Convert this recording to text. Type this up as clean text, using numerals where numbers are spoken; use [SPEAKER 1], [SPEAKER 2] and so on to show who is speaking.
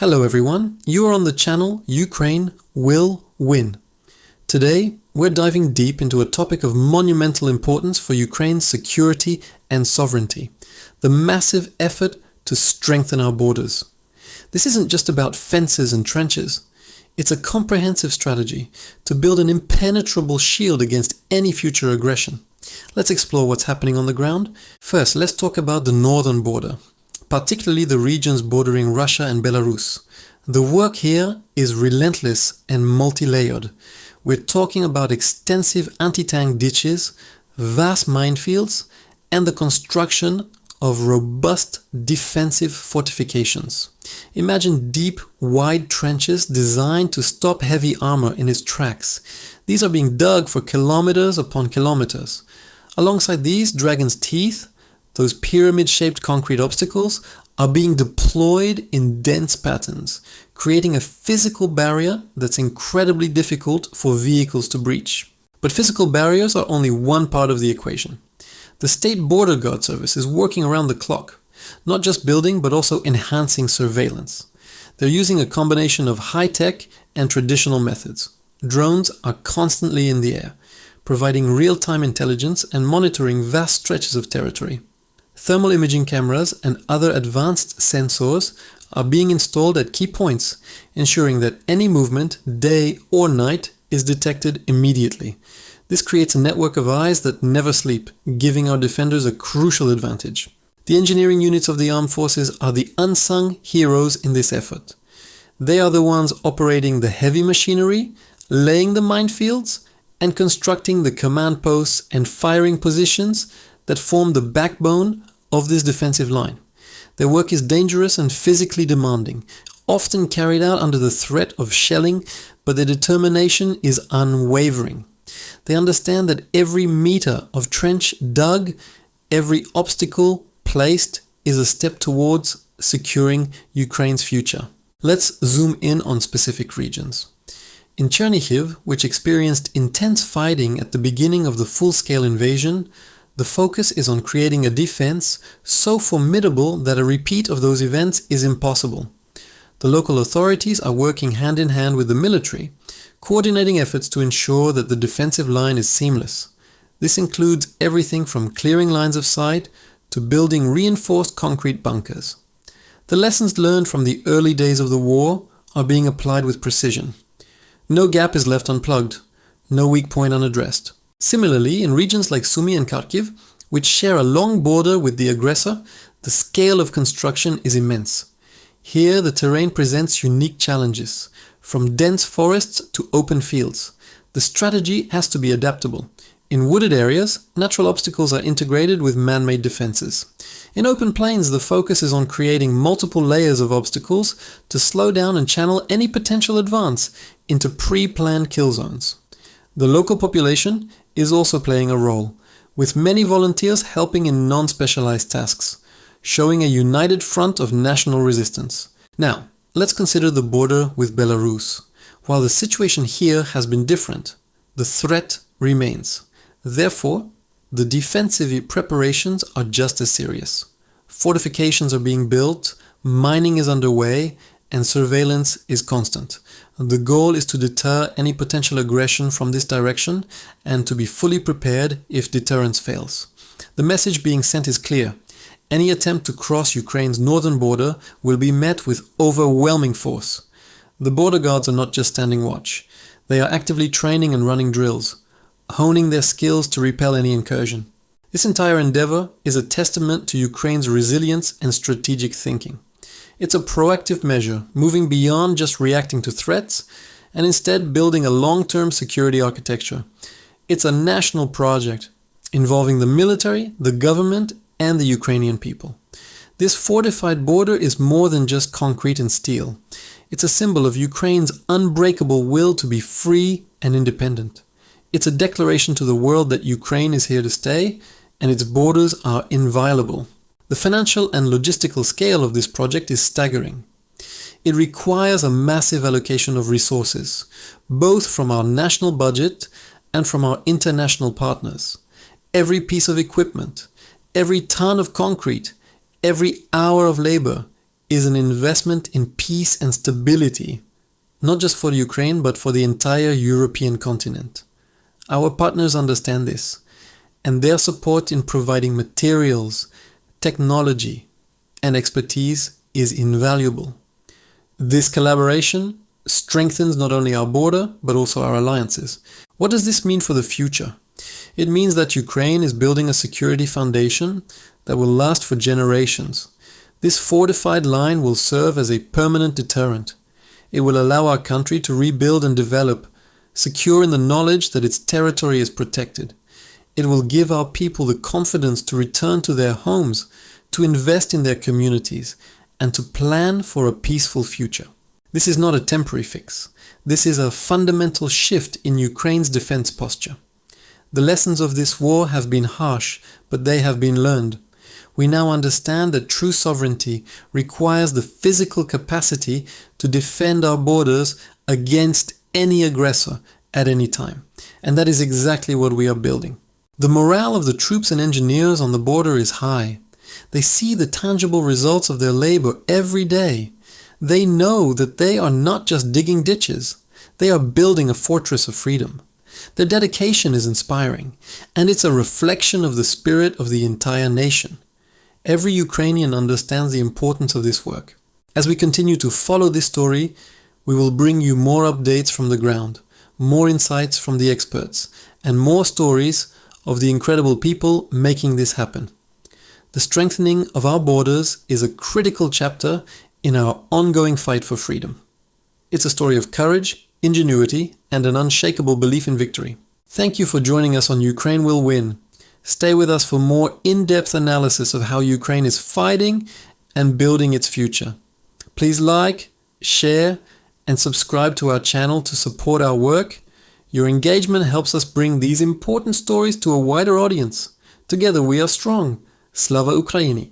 [SPEAKER 1] Hello everyone, you are on the channel Ukraine Will Win. Today, we're diving deep into a topic of monumental importance for Ukraine's security and sovereignty, the massive effort to strengthen our borders. This isn't just about fences and trenches. It's a comprehensive strategy to build an impenetrable shield against any future aggression. Let's explore what's happening on the ground. First, let's talk about the northern border, particularly the regions bordering Russia and Belarus. The work here is relentless and multi-layered. We're talking about extensive anti-tank ditches, vast minefields, and the construction of robust defensive fortifications. Imagine deep, wide trenches designed to stop heavy armor in its tracks. These are being dug for kilometers upon kilometers. Alongside these, Dragon's Teeth, those pyramid-shaped concrete obstacles, are being deployed in dense patterns, creating a physical barrier that's incredibly difficult for vehicles to breach. But physical barriers are only one part of the equation. The State Border Guard Service is working around the clock, not just building but also enhancing surveillance. They're using a combination of high-tech and traditional methods. Drones are constantly in the air, providing real-time intelligence and monitoring vast stretches of territory. Thermal imaging cameras and other advanced sensors are being installed at key points, ensuring that any movement, day or night, is detected immediately. This creates a network of eyes that never sleep, giving our defenders a crucial advantage. The engineering units of the armed forces are the unsung heroes in this effort. They are the ones operating the heavy machinery, laying the minefields, and constructing the command posts and firing positions that form the backbone of this defensive line. Their work is dangerous and physically demanding, often carried out under the threat of shelling, but their determination is unwavering. They understand that every meter of trench dug, every obstacle placed, is a step towards securing Ukraine's future. Let's zoom in on specific regions. In Chernihiv, which experienced intense fighting at the beginning of the full-scale invasion, the focus is on creating a defense so formidable that a repeat of those events is impossible. The local authorities are working hand in hand with the military, coordinating efforts to ensure that the defensive line is seamless. This includes everything from clearing lines of sight to building reinforced concrete bunkers. The lessons learned from the early days of the war are being applied with precision. No gap is left unplugged, no weak point unaddressed. Similarly, in regions like Sumy and Kharkiv, which share a long border with the aggressor, the scale of construction is immense. Here, the terrain presents unique challenges, from dense forests to open fields. The strategy has to be adaptable. In wooded areas, natural obstacles are integrated with man-made defenses. In open plains, the focus is on creating multiple layers of obstacles to slow down and channel any potential advance into pre-planned kill zones. The local population is also playing a role, with many volunteers helping in non-specialized tasks, showing a united front of national resistance. Now, let's consider the border with Belarus. While the situation here has been different, the threat remains. Therefore, the defensive preparations are just as serious. Fortifications are being built, mining is underway, and surveillance is constant. The goal is to deter any potential aggression from this direction and to be fully prepared if deterrence fails. The message being sent is clear. Any attempt to cross Ukraine's northern border will be met with overwhelming force. The border guards are not just standing watch. They are actively training and running drills, honing their skills to repel any incursion. This entire endeavor is a testament to Ukraine's resilience and strategic thinking. It's a proactive measure, moving beyond just reacting to threats and instead building a long-term security architecture. It's a national project involving the military, the government, and the Ukrainian people. This fortified border is more than just concrete and steel. It's a symbol of Ukraine's unbreakable will to be free and independent. It's a declaration to the world that Ukraine is here to stay and its borders are inviolable. The financial and logistical scale of this project is staggering. It requires a massive allocation of resources, both from our national budget and from our international partners. Every piece of equipment, every ton of concrete, every hour of labor is an investment in peace and stability, not just for Ukraine, but for the entire European continent. Our partners understand this, and their support in providing materials, technology, and expertise is invaluable. This collaboration strengthens not only our border, but also our alliances. What does this mean for the future? It means that Ukraine is building a security foundation that will last for generations. This fortified line will serve as a permanent deterrent. It will allow our country to rebuild and develop, secure in the knowledge that its territory is protected. It will give our people the confidence to return to their homes, to invest in their communities, and to plan for a peaceful future. This is not a temporary fix. This is a fundamental shift in Ukraine's defense posture. The lessons of this war have been harsh, but they have been learned. We now understand that true sovereignty requires the physical capacity to defend our borders against any aggressor at any time. And that is exactly what we are building. The morale of the troops and engineers on the border is high. They see the tangible results of their labor every day. They know that they are not just digging ditches. They are building a fortress of freedom. Their dedication is inspiring, and it's a reflection of the spirit of the entire nation. Every Ukrainian understands the importance of this work. As we continue to follow this story, we will bring you more updates from the ground, more insights from the experts, and more stories of the incredible people making this happen. The strengthening of our borders is a critical chapter in our ongoing fight for freedom. It's a story of courage, ingenuity, and an unshakable belief in victory. Thank you for joining us on Ukraine Will Win. Stay with us for more in-depth analysis of how Ukraine is fighting and building its future. Please like, share, and subscribe to our channel to support our work. Your engagement helps us bring these important stories to a wider audience. Together we are strong. Slava Ukraini!